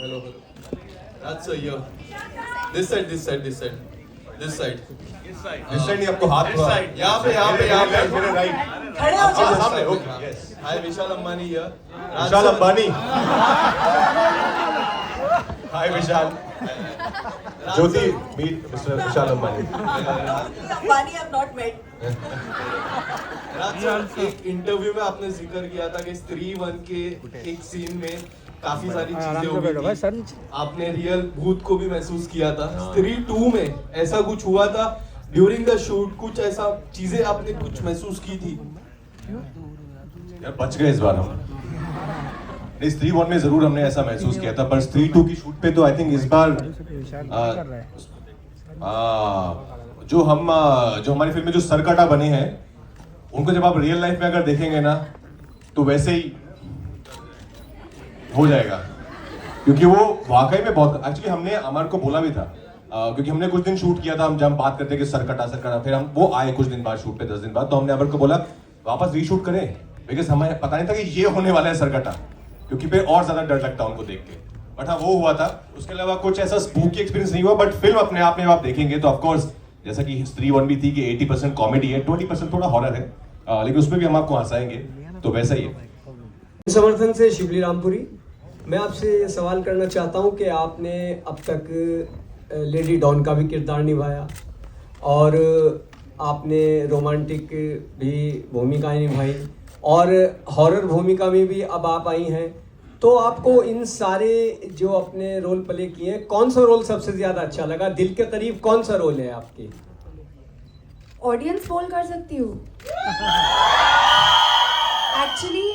Hello. That's a year. This side, this side, this side. This side. इस side इस side नहीं आपको हाथ इस साइड यहाँ पे मेरे राइट खड़े हो जाओ। सामने okay yes Hi, Vishal Ambani here. Vishal Ambani hi Vishal Jyoti meet mister Vishal Ambani Ambani have not met. Raj sir, एक इंटरव्यू में आपने जिक्र किया था कि स्त्री 1 के एक सीन में काफी सारी चीजें हो गई थी। आपने रियल भूत को भी महसूस किया था। स्त्री 2 में ऐसा कुछ हुआ था ड्यूरिंग द शूट, कुछ ऐसा चीजें आपने कुछ महसूस की थी? यार बच गए इस बार हम नहीं स्त्री 1 में जरूर हमने ऐसा महसूस किया था पर स्त्री 2 की शूट पे तो आई थिंक इस बार जो हमारी फिल्म में जो सरकटा बने हैं उनको जब आप रियल लाइफ में अगर देखेंगे ना तो वैसे ही हो जाएगा क्योंकि वो वाकई में बहुत एक्चुअली हमने अमर को बोला भी था क्योंकि हमने कुछ दिन शूट किया था हम जब बात करते कि सरकटा फिर हम वो आए कुछ दिन बाद शूट पे 10 दिन बाद तो हमने अमर को बोला वापस रीशूट करें बिकॉज हमें पता नहीं था कि ये होने वाला है सरकटा क्योंकि फिर और ज्यादा डर लगता उनको देख के बट हाँ वो हुआ था उसके अलावा कुछ ऐसा स्पूकी एक्सपीरियंस नहीं हुआ बट फिल्म अपने आप में आप देखेंगे तो ऑफकोर्स जैसा कि स्त्री 1 भी थी कि 80% कॉमेडी है 20% थोड़ा हॉरर है लेकिन उसमें भी हम आपको हंसाएंगे तो वैसा ही है समर्थन से शिवली रामपुरी। मैं आपसे ये सवाल करना चाहता हूँ कि आपने अब तक लेडी डॉन का भी किरदार निभाया और आपने रोमांटिक भी भूमिकाएं निभाई और हॉरर भूमिका में भी अब आप आई हैं, तो आपको इन सारे जो अपने रोल प्ले किए हैं कौन सा रोल सबसे ज़्यादा अच्छा लगा? दिल के करीब कौन सा रोल है आपके? ऑडियंस पोल कर सकती हूँ। Actually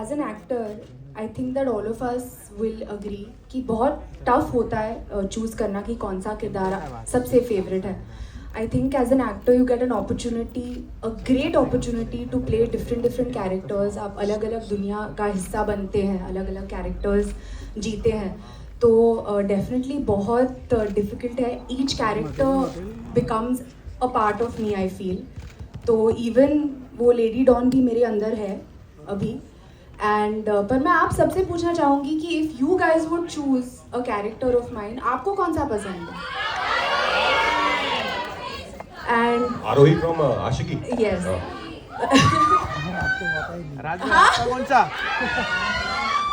as an actor I think that all of us will agree कि बहुत टफ होता है चूज़ करना कि कौन सा किरदार सबसे फेवरेट है। I think as an actor you get an opportunity, a great opportunity to play different characters. आप अलग अलग दुनिया का हिस्सा बनते हैं, अलग अलग कैरेक्टर्स जीते हैं, तो डेफिनेटली बहुत डिफ़िकल्ट है। Each character becomes a part of me I feel. तो इवन वो लेडी डॉन भी मेरे अंदर है अभी। एंड पर मैं आप सबसे पूछना चाहूँगी कि if you guys would choose a character of mine, आपको कौन सा पसंद है? And Arohi from Aashiqui yes कौन सा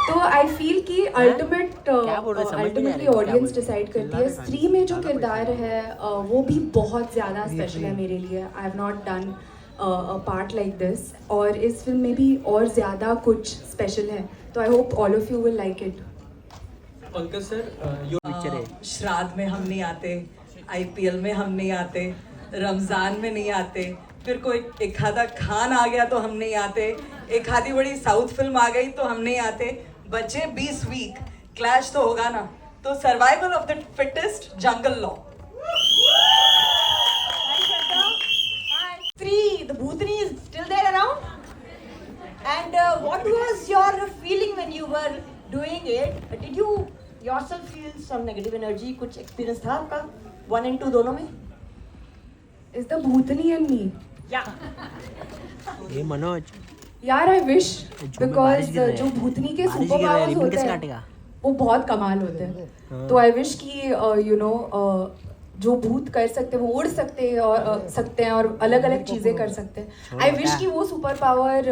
तो आई फील कि अल्टीमेटली ऑडियंस डिसाइड करती है। स्त्री में जो किरदार है वो भी बहुत ज़्यादा स्पेशल है मेरे लिए। I have not done a part like this और इस फिल्म में भी और ज़्यादा कुछ स्पेशल है, तो I hope all of you will like it. Pankaj sir, श्राद्ध में हम नहीं आते, IPL में हम नहीं आते, रमज़ान में नहीं आते, फिर कोई एक आधा खान आ गया तो हम नहीं आते, एक आधी बड़ी साउथ फिल्म आ गई तो हम नहीं आते, बचे 20 वीक, क्लैश तो होगा ना। तो survival of the fittest, jungle law. Three, the Bhutani is still there around. And what was your feeling when you were doing it? Did you yourself feel some negative energy? कुछ experience था आपका 1 and 2 दोनों में? Is the Bhutani and me? Yeah. ये मनोज यार I wish झूम में because बारिश गिर रही है। जो भूतनी के बारिश सुपर गिर रही है, पावर्स लिमन होते कैसे हैं काटेगा? वो बहुत कमाल होते हैं। तो आई विश कि यू नो जो भूत कर सकते हैं वो उड़ सकते हैं और अलग अलग चीज़ें कर सकते हैं। आई विश कि वो सुपर पावर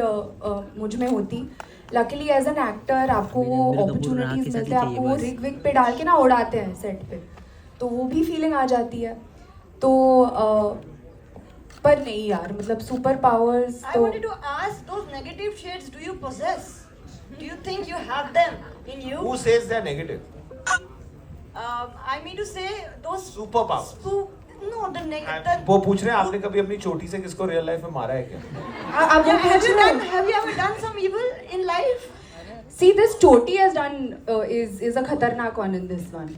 मुझ में होती। लकीली एज एन एक्टर आपको वो मेरे तो पूरा रात की अपॉर्चुनिटीज मिलते सर्दी हैं, चाहिए आपको वो बस। रिग विग पे डाल के ना उड़ाते हैं सेट पे, तो वो भी फीलिंग आ जाती है। तो पर नहीं यार, मतलब सुपर पावर्स I तो wanted to ask, those negative shades do you possess? Do you think you have them in you? Who says they're negative? I mean to say those Superpower. no, the negative. वो पूछ रहे हैं आपने कभी अपनी चोटी से किसको रियल लाइफ में मारा है क्या? अब वो Have you पूछ रहे done? हैं। Have you ever done some evil in life? See, this चोटी has done is a खतरनाक one in this one.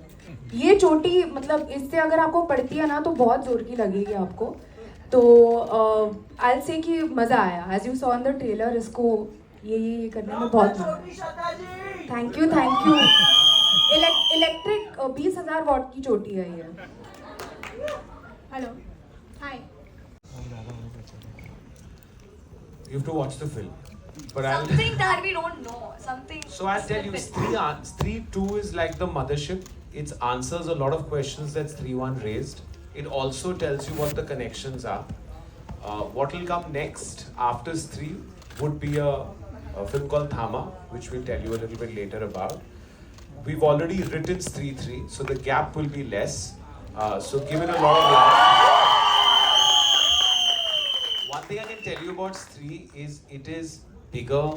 ये चोटी मतलब इससे अगर आपको पड़ती है ना तो बहुत जोर की लगेगी आपको। तो I'll say कि मज़ा आया। As you saw in the trailer, इसको ये करने में बहुत थैंक यू इलेक्ट्रिक 20,000 वॉट की चोटी है ये। Hello. Hi. You have to watch the film. But I'll, Something that we don't know. Something. so I'll tell you, Stree 2 is like the mothership. It answers a lot of questions that Stree 1 raised. It also tells you what the connections are. What will come next after Stree would be a film called Thama, which we'll tell you a little bit later about. We've already written Stree 3, so the gap will be less. So give it a lot of love. One thing I can tell you about Stree is it is bigger,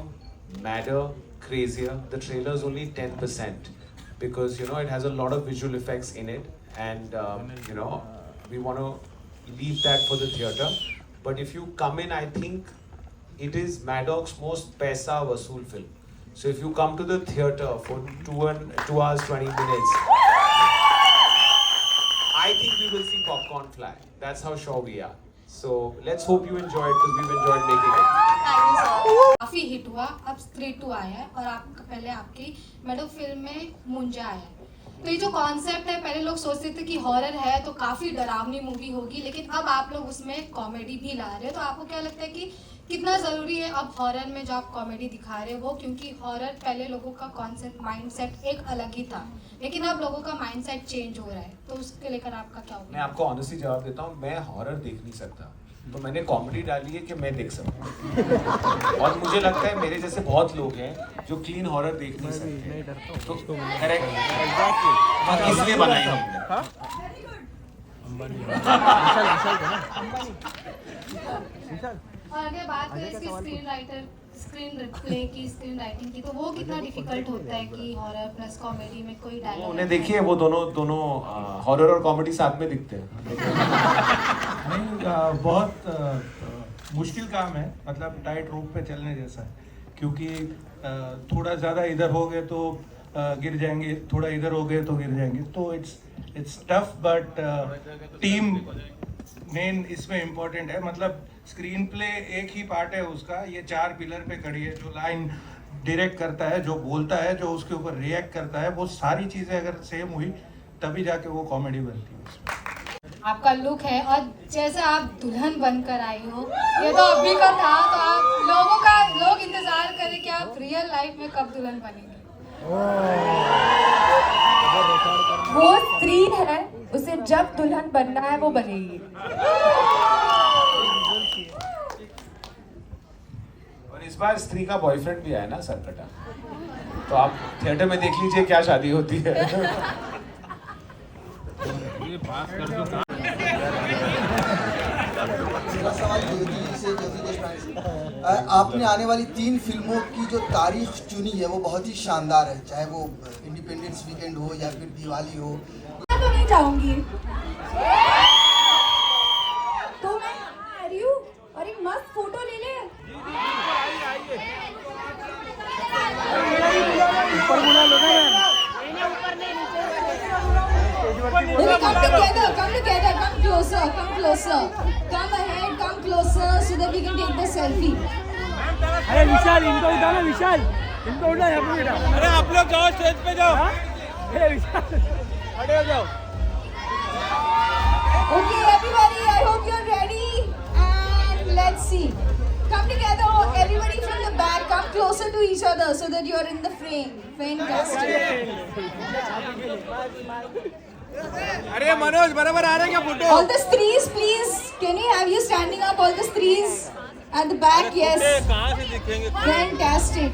madder, crazier. The trailer is only 10% because it has a lot of visual effects in it, and we want to leave that for the theatre. But if you come in, I think it is Maddox's most paisa vasool film. So if you come to the theatre for 2 hours 20 minutes, I think we will see popcorn fly. That's how sure we are. So let's hope you enjoy it because we've enjoyed making it. Thank you, sir. काफी hit हुआ, अब स्त्री 2 आया है और पहले आपकी madam film में मुंजा आया है। तो ये जो कॉन्सेप्ट है, पहले लोग सोचते थे कि हॉरर है तो काफी डरावनी मूवी होगी, लेकिन अब आप लोग उसमें कॉमेडी भी ला रहे हो। तो आपको क्या लगता है कि कितना जरूरी है अब हॉरर में जो आप कॉमेडी दिखा रहे हो? क्योंकि हॉरर पहले लोगों का कॉन्सेप्ट माइंडसेट एक अलग ही था, लेकिन अब लोगों का माइंडसेट चेंज हो रहा है, तो उसके लेकर आपका क्या होगा? मैं आपको ऑनेस्टली जवाब देता हूँ, मैं हॉरर देख नहीं सकता, तो मैंने कॉमेडी डाली है कि मैं देख सकूँ। और मुझे लगता है मेरे जैसे बहुत लोग हैं जो क्लीन हॉरर देख नहीं सकते, तो करेक्ट इसलिए बनाई हमने। और अगर बात करें इसकी स्क्रीन प्ले की, स्क्रीन राइटिंग की, तो वो कितना डिफिकल्ट होता है कि हॉरर प्लस कॉमेडी में कोई डायलॉग? उन्हें देखिए, वो दोनों हॉरर और कॉमेडी साथ में दिखते हैं। नहीं, बहुत मुश्किल काम है, मतलब टाइट रोप पे चलने जैसा है, क्योंकि थोड़ा ज़्यादा इधर हो गए तो गिर जाएंगे, थोड़ा इधर हो गए तो गिर जाएंगे, तो it's tough, but team main इसमें इम्पोर्टेंट है। मतलब स्क्रीन प्ले एक ही पार्ट है उसका, ये 4 पिलर पे खड़ी है। जो लाइन डायरेक्ट करता है, जो बोलता है, जो उसके ऊपर रिएक्ट करता है, वो सारी चीज़ें अगर सेम हुई तभी जाके वो कॉमेडी बनती है उसमें। आपका लुक है और जैसे आप दुल्हन बनकर आई हो, ये तो अभी का था, तो आप लोग इंतजार करें कि आप रियल लाइफ में कब दुल्हन बनेंगे? वो स्त्री है, उसे जब दुल्हन बनना है वो बनेगी। और इस बार स्त्री का बॉयफ्रेंड भी आया ना, सरकटा, तो आप थिएटर में देख लीजिए क्या शादी होती है। आपने आने वाली 3 फिल्मों की जो तारीख चुनी है वो बहुत ही शानदार है, चाहे वो इंडिपेंडेंस वीकेंड हो या फिर दिवाली हो। मैं तो नहीं जाऊंगी, तो मैं आ रही हूँ और एक मस्त फोटो ले ले। Come together, come closer. Come ahead, come closer so that we can take the selfie. अरे विशाल, इनको उठा ना, विशाल इनको उठा, यहाँ पे उठा। अरे आप लोग जाओ, स्टेज पे जाओ। अरे विशाल, खड़े हो जाओ। Okay, everybody, I hope you're ready, and let's see. Come together, everybody from the back, come closer to each other so that you're in the frame. Fantastic. अरे मनोज, बराबर आ रहे हैं क्या photo? All the strees, please. Can you have you standing up? All the strees at the back, yes. कहाँ से दिखेंगे? Fantastic.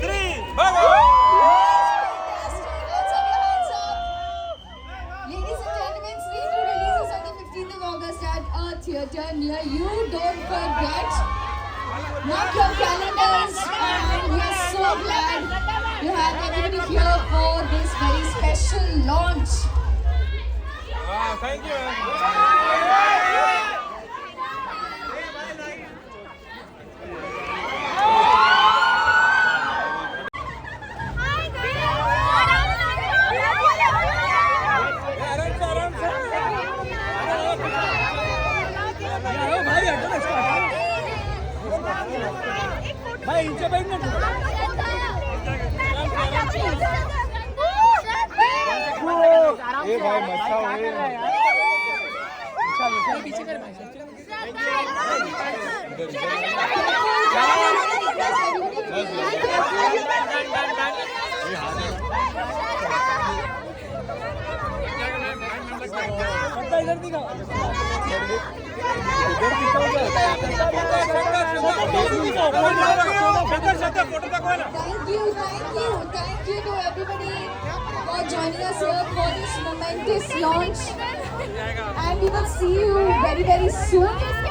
3, भागो! Fantastic. Let's have your hands up. Ladies and gentlemen, Stree 2 releases on the 15th of August at a theatre near you. Don't forget. Mark your calendars, and we are so glad you have everybody here for this very special launch. Wow, thank you. भाई इनसे बैठना ए भाई मत खाओ Thank you to everybody for joining us here for this momentous launch, and we will see you very soon.